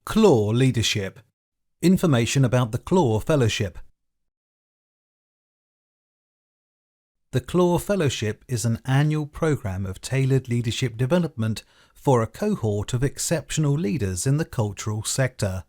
Clore Leadership. Information about the Clore Fellowship. The Clore Fellowship is an annual program of tailored leadership development for a cohort of exceptional leaders in the cultural sector.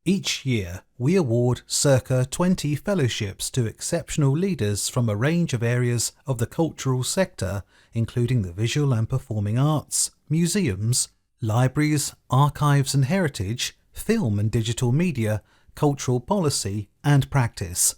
Each year, we award circa 20 fellowships to exceptional leaders from a range of areas of the cultural sector, including the visual and performing arts, museums, libraries, archives and heritage, film and digital media, cultural policy and practice.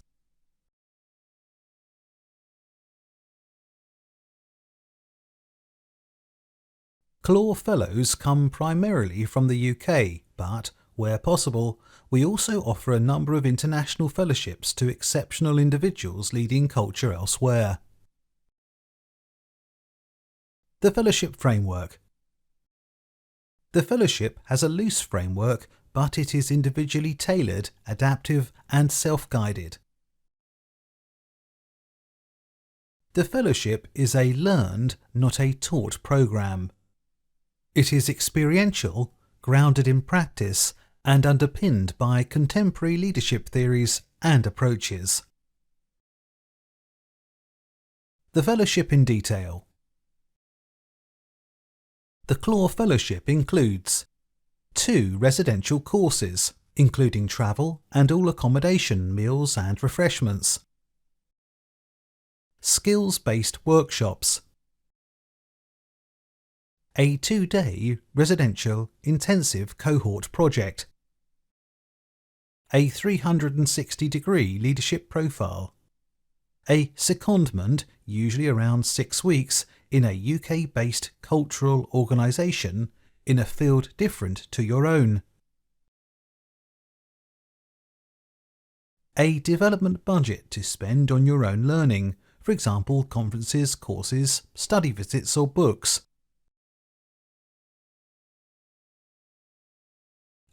Clore Fellows come primarily from the UK, but, where possible, we also offer a number of international fellowships to exceptional individuals leading culture elsewhere. The Fellowship Framework. The Fellowship has a loose framework, but it is individually tailored, adaptive and self-guided. The Fellowship is a learned, not a taught program. It is experiential, grounded in practice, and underpinned by contemporary leadership theories and approaches. The Fellowship in detail. The Clore Fellowship includes 2 residential courses, including travel and all accommodation, meals and refreshments. Skills-based workshops. A 2-day residential intensive cohort project. A 360-degree leadership profile. A secondment, usually around 6 weeks, in a UK-based cultural organisation in a field different to your own. A development budget to spend on your own learning, for example conferences, courses, study visits or books.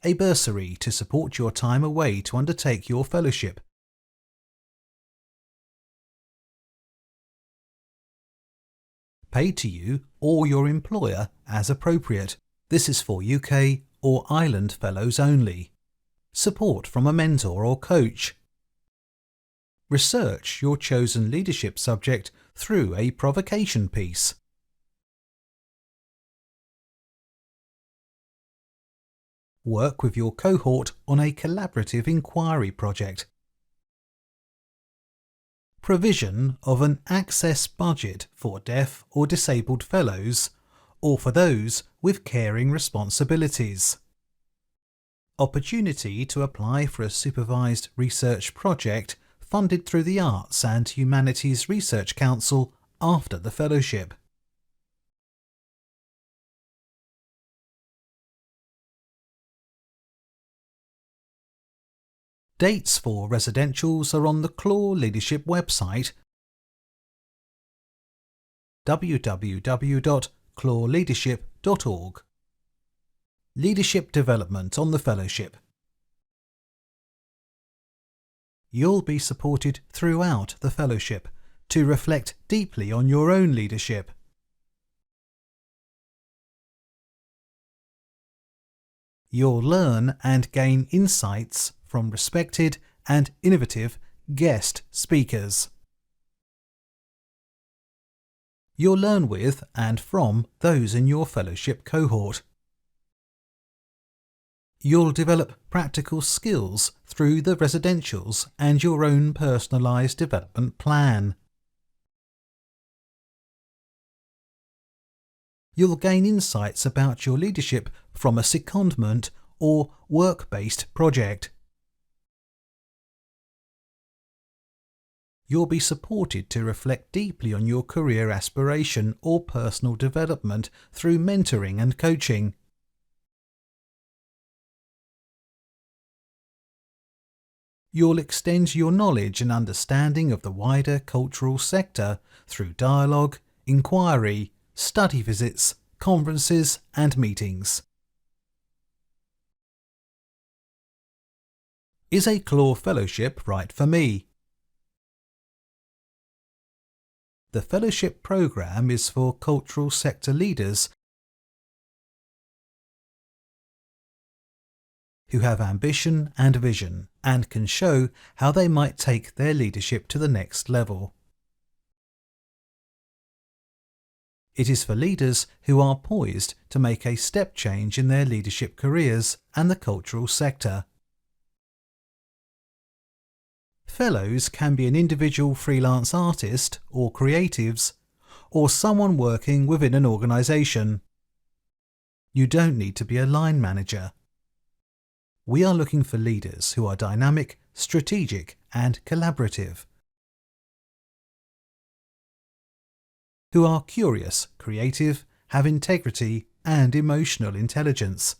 A bursary to support your time away to undertake your fellowship. Paid to you or your employer as appropriate. This is for UK or Ireland fellows only. Support from a mentor or coach. Research your chosen leadership subject through a provocation piece. Work with your cohort on a collaborative inquiry project. Provision of an access budget for deaf or disabled fellows, or for those with caring responsibilities. Opportunity to apply for a supervised research project funded through the Arts and Humanities Research Council after the fellowship. Dates for residentials are on the Clore Leadership website www.cloreleadership.org. Leadership development on the fellowship. You'll be supported throughout the fellowship to reflect deeply on your own leadership. You'll learn and gain insights from respected and innovative guest speakers. You'll learn with and from those in your fellowship cohort. You'll develop practical skills through the residentials and your own personalised development plan. You'll gain insights about your leadership from a secondment or work-based project. You'll be supported to reflect deeply on your career aspiration or personal development through mentoring and coaching. You'll extend your knowledge and understanding of the wider cultural sector through dialogue, inquiry, study visits, conferences and meetings. Is a Clore Fellowship right for me? The fellowship program is for cultural sector leaders who have ambition and vision and can show how they might take their leadership to the next level. It is for leaders who are poised to make a step change in their leadership careers and the cultural sector. Fellows can be an individual freelance artist or creatives, or someone working within an organisation. You don't need to be a line manager. We are looking for leaders who are dynamic, strategic and collaborative, who are curious, creative, have integrity and emotional intelligence.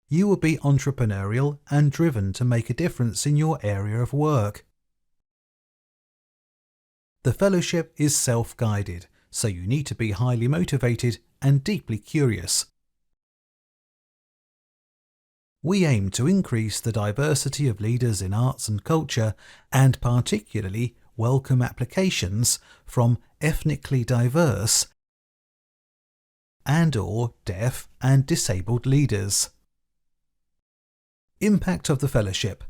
You will be entrepreneurial and driven to make a difference in your area of work. The fellowship is self-guided, so you need to be highly motivated and deeply curious. We aim to increase the diversity of leaders in arts and culture and particularly welcome applications from ethnically diverse and/or deaf and disabled leaders. Impact of the fellowship.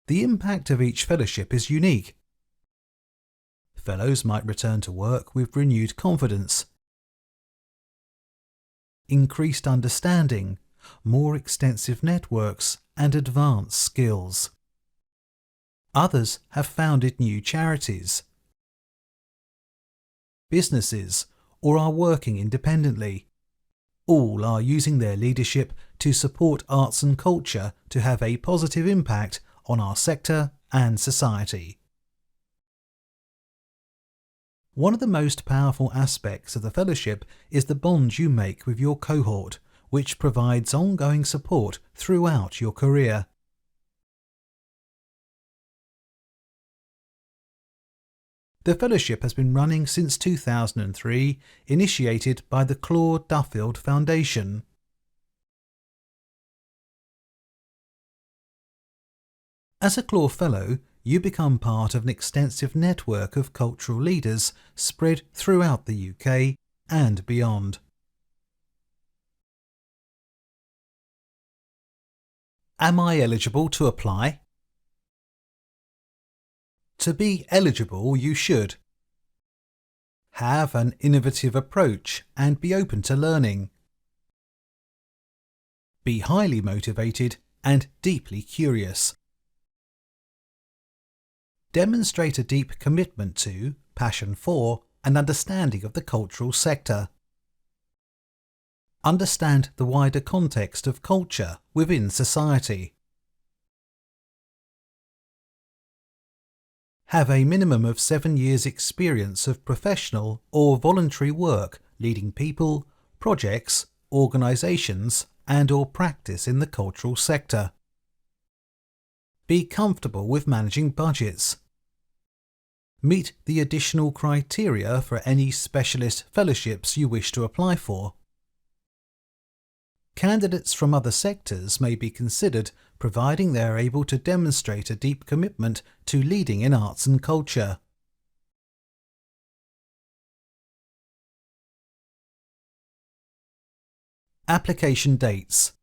The impact of each fellowship is unique. Fellows might return to work with renewed confidence, increased understanding, more extensive networks, and advanced skills. Others have founded new charities, businesses, or are working independently. All are using their leadership to support arts and culture to have a positive impact on our sector and society. One of the most powerful aspects of the fellowship is the bond you make with your cohort, which provides ongoing support throughout your career. The fellowship has been running since 2003, initiated by the Clore Foundation. As a Clore Fellow, you become part of an extensive network of cultural leaders spread throughout the UK and beyond. Am I eligible to apply? To be eligible, you should have an innovative approach and be open to learning. Be highly motivated and deeply curious. Demonstrate a deep commitment to, passion for, and understanding of the cultural sector. Understand the wider context of culture within society. Have a minimum of 7 years' experience of professional or voluntary work leading people, projects, organisations and/or practice in the cultural sector. Be comfortable with managing budgets. Meet the additional criteria for any specialist fellowships you wish to apply for. Candidates from other sectors may be considered providing they are able to demonstrate a deep commitment to leading in arts and culture. Application dates.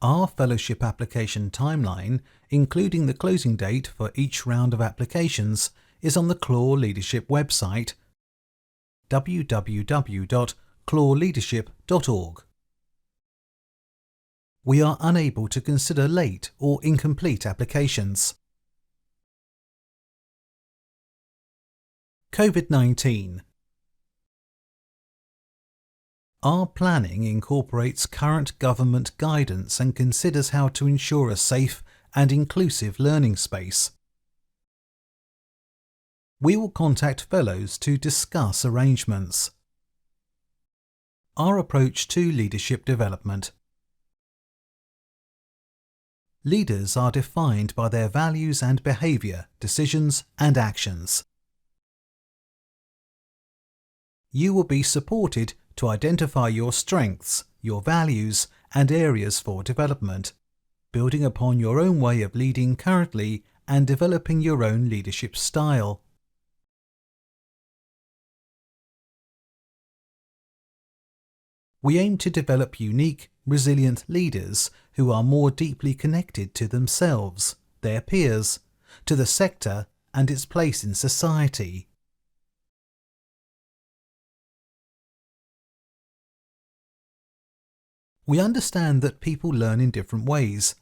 Our fellowship application timeline, including the closing date for each round of applications, is on the Clore Leadership website www.cloreleadership.org. We are unable to consider late or incomplete applications. COVID-19. Our planning incorporates current government guidance and considers how to ensure a safe and inclusive learning space. We will contact fellows to discuss arrangements. Our approach to leadership development. Leaders are defined by their values and behaviour, decisions and actions. You will be supported to identify your strengths, your values and areas for development, building upon your own way of leading currently and developing your own leadership style. We aim to develop unique, resilient leaders who are more deeply connected to themselves, their peers, to the sector and its place in society. We understand that people learn in different ways,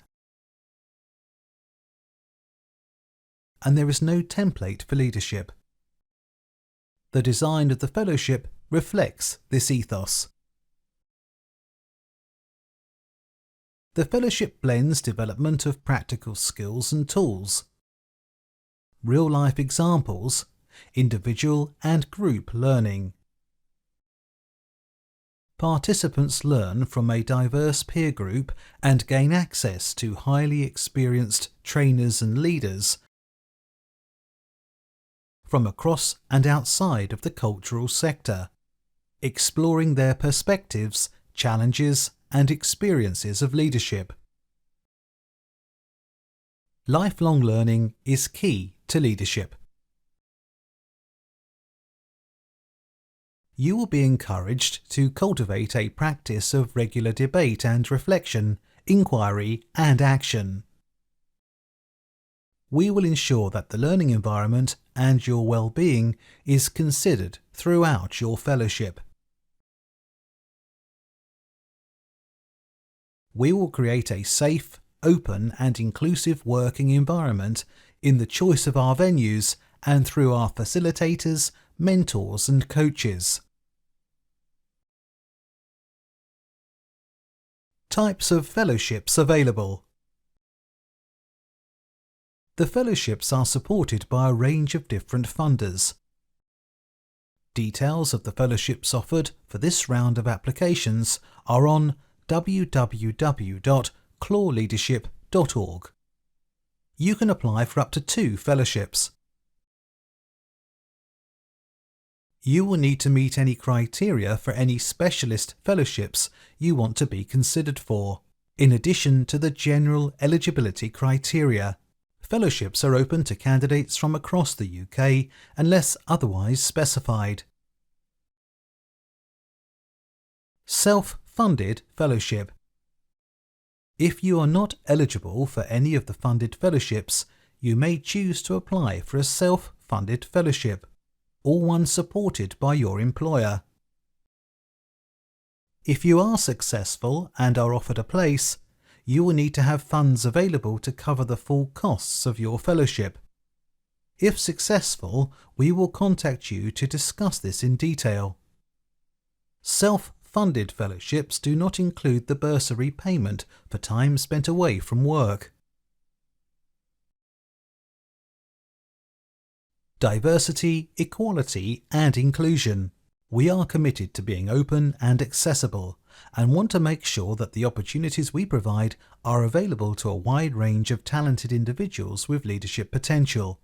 and there is no template for leadership. The design of the fellowship reflects this ethos. The fellowship blends development of practical skills and tools, real-life examples, individual and group learning. Participants learn from a diverse peer group and gain access to highly experienced trainers and leaders from across and outside of the cultural sector, exploring their perspectives, challenges, and experiences of leadership. Lifelong learning is key to leadership. You will be encouraged to cultivate a practice of regular debate and reflection, inquiry and action. We will ensure that the learning environment and your well-being is considered throughout your fellowship. We will create a safe, open and inclusive working environment in the choice of our venues and through our facilitators, mentors and coaches. Types of fellowships available. The fellowships are supported by a range of different funders. Details of the fellowships offered for this round of applications are on www.cloreleadership.org. You can apply for up to 2 fellowships. You will need to meet any criteria for any specialist fellowships you want to be considered for. In addition to the general eligibility criteria, fellowships are open to candidates from across the UK unless otherwise specified. Self-funded fellowship. If you are not eligible for any of the funded fellowships, you may choose to apply for a self-funded fellowship, or one supported by your employer. If you are successful and are offered a place, you will need to have funds available to cover the full costs of your fellowship. If successful, we will contact you to discuss this in detail. Self-funded fellowships do not include the bursary payment for time spent away from work. Diversity, equality and inclusion. We are committed to being open and accessible and want to make sure that the opportunities we provide are available to a wide range of talented individuals with leadership potential.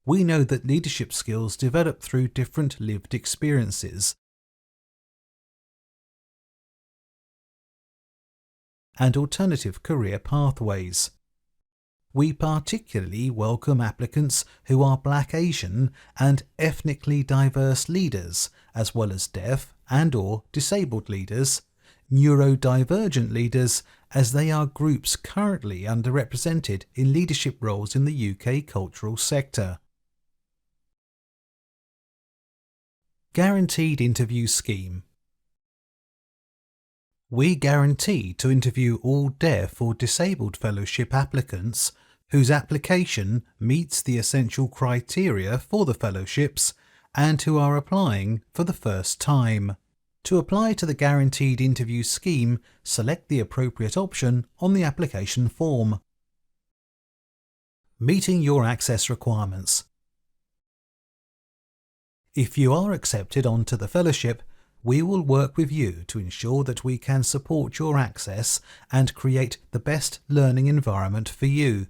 We know that leadership skills develop through different lived experiences and alternative career pathways. We particularly welcome applicants who are Black, Asian and ethnically diverse leaders, as well as deaf and/or disabled leaders, neurodivergent leaders, as they are groups currently underrepresented in leadership roles in the UK cultural sector. Guaranteed interview scheme. We guarantee to interview all deaf or disabled fellowship applicants whose application meets the essential criteria for the fellowships and who are applying for the first time. To apply to the guaranteed interview scheme, select the appropriate option on the application form. Meeting your access requirements. If you are accepted onto the fellowship, we will work with you to ensure that we can support your access and create the best learning environment for you.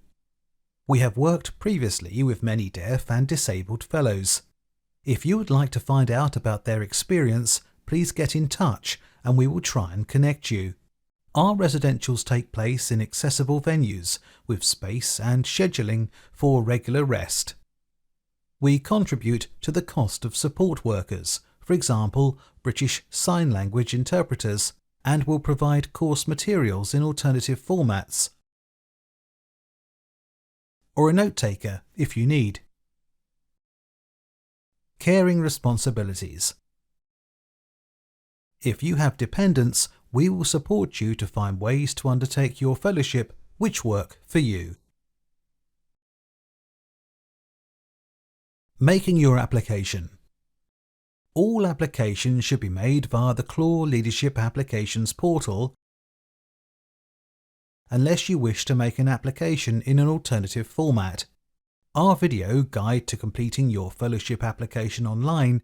We have worked previously with many deaf and disabled fellows. If you would like to find out about their experience, please get in touch and we will try and connect you. Our residentials take place in accessible venues with space and scheduling for regular rest. We contribute to the cost of support workers, for example, British Sign Language interpreters, and will provide course materials in alternative formats, or a note taker if you need. Caring responsibilities. If you have dependents, we will support you to find ways to undertake your fellowship which work for you. Making your application. All applications should be made via the Clore Leadership Applications portal unless you wish to make an application in an alternative format. Our video guide to completing your fellowship application online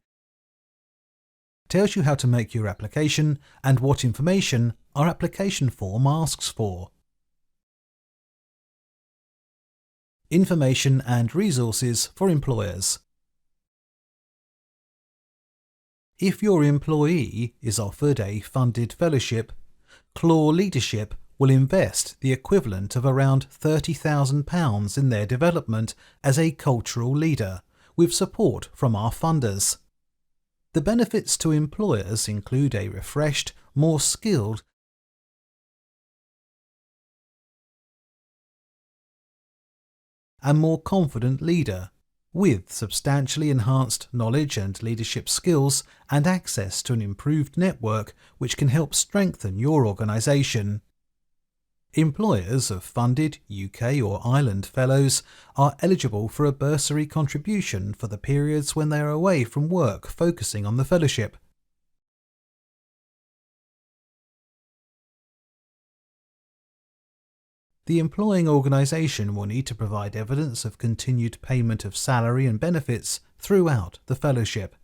tells you how to make your application and what information our application form asks for. Information and resources for employers. If your employee is offered a funded fellowship, Clore Leadership will invest the equivalent of around £30,000 in their development as a cultural leader, with support from our funders. The benefits to employers include a refreshed, more skilled, and more confident leader, with substantially enhanced knowledge and leadership skills and access to an improved network which can help strengthen your organisation. Employers of funded UK or Ireland fellows are eligible for a bursary contribution for the periods when they are away from work focusing on the fellowship. The employing organisation will need to provide evidence of continued payment of salary and benefits throughout the fellowship.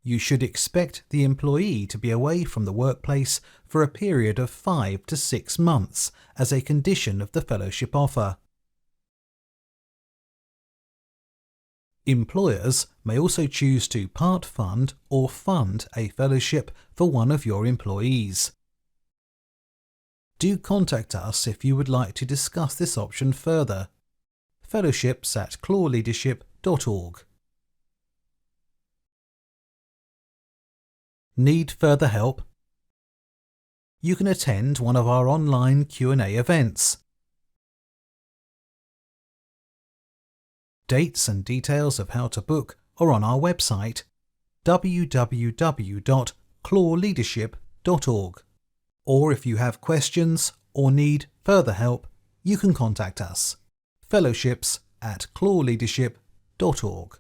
You should expect the employee to be away from the workplace for a period of 5 to 6 months as a condition of the fellowship offer. Employers may also choose to part fund or fund a fellowship for one of your employees. Do contact us if you would like to discuss this option further. fellowships@cloreleadership.org. Need further help? You can attend one of our online Q&A events. Dates and details of how to book are on our website www.cloreleadership.org. Or if you have questions or need further help, you can contact us. fellowships@cloreleadership.org.